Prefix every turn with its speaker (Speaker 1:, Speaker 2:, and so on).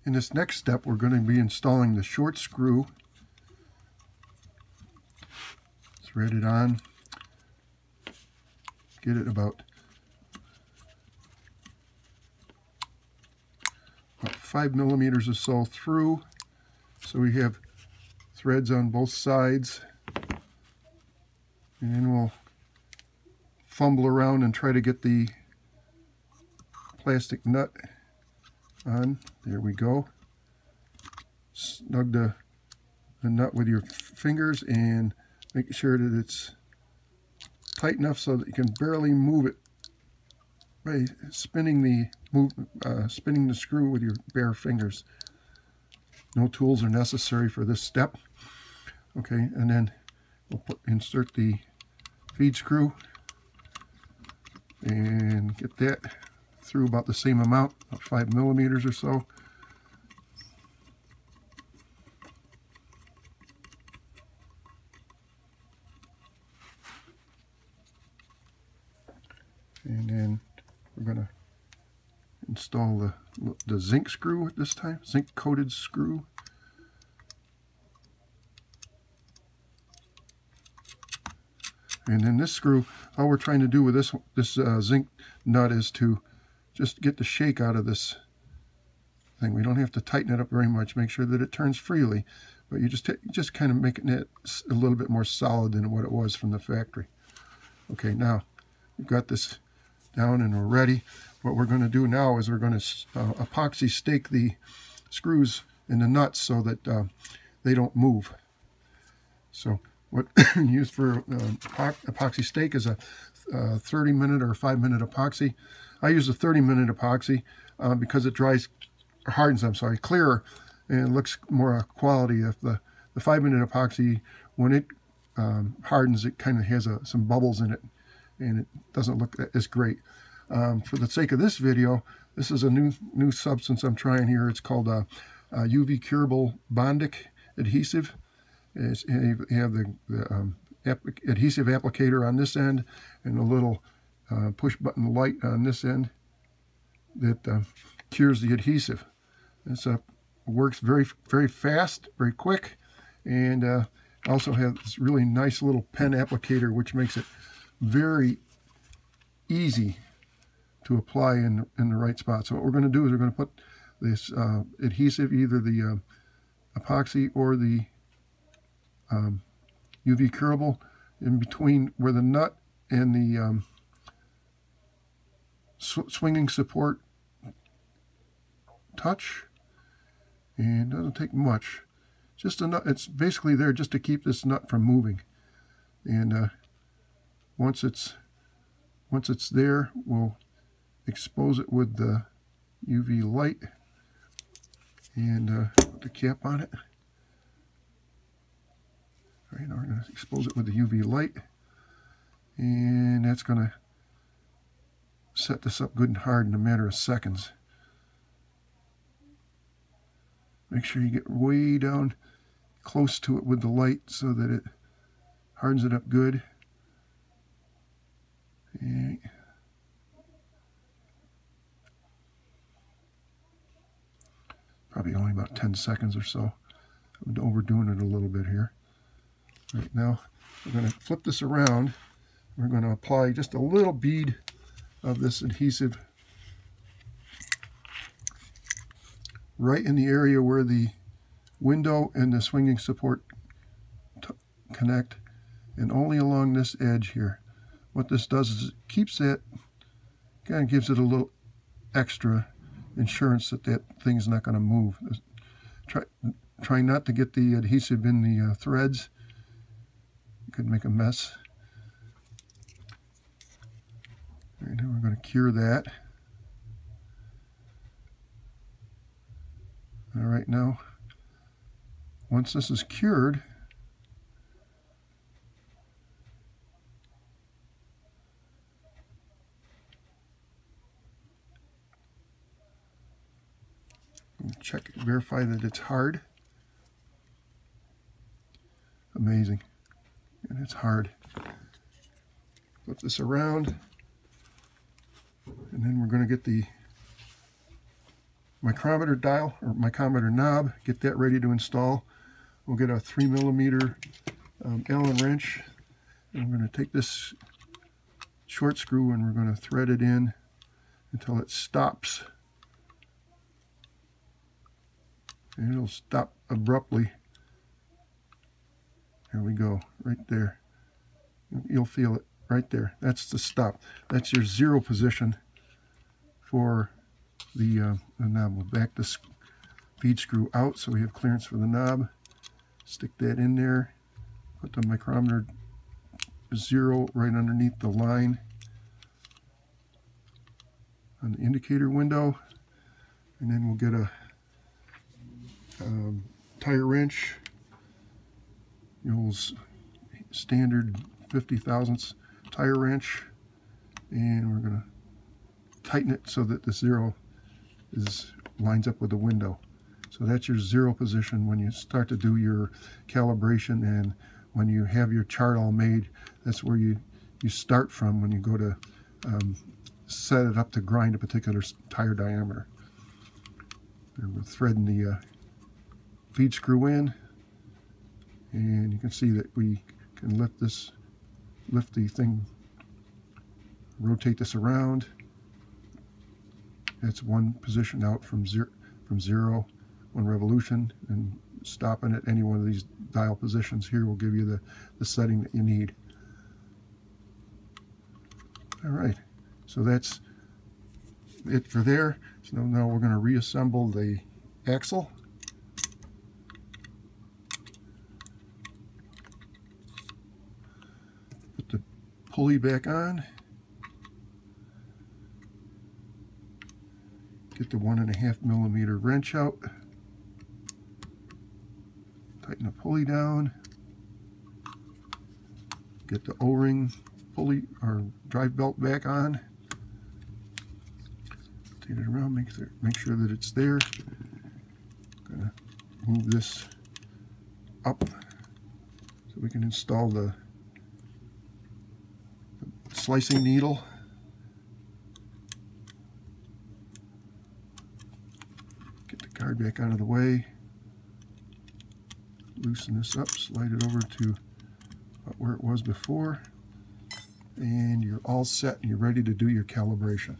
Speaker 1: In this next step, we're going to be installing the short screw. Thread it on. Get it about 5 millimeters or so through, so we have threads on both sides, and then we'll fumble around and try to get the plastic nut on. There we go. Snug the nut with your fingers and make sure that it's tight enough so that you can barely move it by spinning the screw with your bare fingers. No tools are necessary for this step. Okay, and then we'll insert the feed screw and get that through about the same amount, about 5 millimeters or so. And then we're going to install the zinc screw at this time, zinc coated screw. And then this screw, all we're trying to do with this zinc nut is to just get the shake out of this thing. We don't have to tighten it up very much, make sure that it turns freely, but you just kind of making it a little bit more solid than what it was from the factory. Okay, now we've got this down and we're ready. What we're going to do now is we're going to epoxy stake the screws in the nuts so that they don't move. So what you use for epoxy stake is a 30-minute or 5-minute epoxy. I use a 30-minute epoxy because it hardens clearer, and it looks more quality. If the 5-minute epoxy, when it hardens, it kind of has some bubbles in it, and it doesn't look as great. For the sake of this video, this is a new substance I'm trying here. It's called UV curable bondic adhesive. You have the adhesive applicator on this end and a little push button light on this end that cures the adhesive. It works very fast, very quick, and also has this really nice little pen applicator which makes it very easy to apply in the right spot. So what we're going to do is we're going to put this adhesive, either the epoxy or the UV curable, in between where the nut and the swinging support touch, and it doesn't take much. Just a nut. It's basically there just to keep this nut from moving, and once it's there, we'll expose it with the UV light and put the cap on it. All right, now we're going to expose it with the UV light, and that's going to set this up good and hard in a matter of seconds. Make sure you get way down close to it with the light so that it hardens it up good. Okay. Probably only about 10 seconds or so. I'm overdoing it a little bit here. Right now, we're going to flip this around. We're going to apply just a little bead of this adhesive right in the area where the window and the swinging support connect, and only along this edge here. What this does is it keeps that, kind of gives it a little extra insurance that that thing's not going to move. Try not to get the adhesive in the threads. You could make a mess. All right, now we're going to cure that. All right, now once this is cured, check, verify that it's hard. Amazing. And it's hard. Flip this around, and then we're going to get the micrometer dial or micrometer knob, get that ready to install. We'll get a 3mm Allen wrench, and we're going to take this short screw and we're going to thread it in until it stops. And it'll stop abruptly. There we go, right there. You'll feel it right there. That's the stop. That's your 0 position for the knob. We'll back this feed screw out so we have clearance for the knob. Stick that in there. Put the micrometer 0 right underneath the line on the indicator window. And then we'll get a tire wrench. Yours standard 50 thousandths tire wrench, and we're going to tighten it so that the 0 lines up with the window. So that's your 0 position when you start to do your calibration, and when you have your chart all made, that's where you start from when you go to set it up to grind a particular tire diameter. And we're threading the feed screw in, and you can see that we can lift the thing, rotate this around. That's one position out from zero, 1 revolution, and stopping at any one of these dial positions here will give you the setting that you need. All right, so that's it for there. So now we're going to reassemble the axle. Put the pulley back on. Get the 1.5mm wrench out. Tighten the pulley down. Get the O-ring pulley or drive belt back on. Rotate it around, make sure that it's there. Gonna move this up so we can install the slicing needle. Get the card back out of the way. Loosen this up, slide it over to where it was before, and you're all set and you're ready to do your calibration.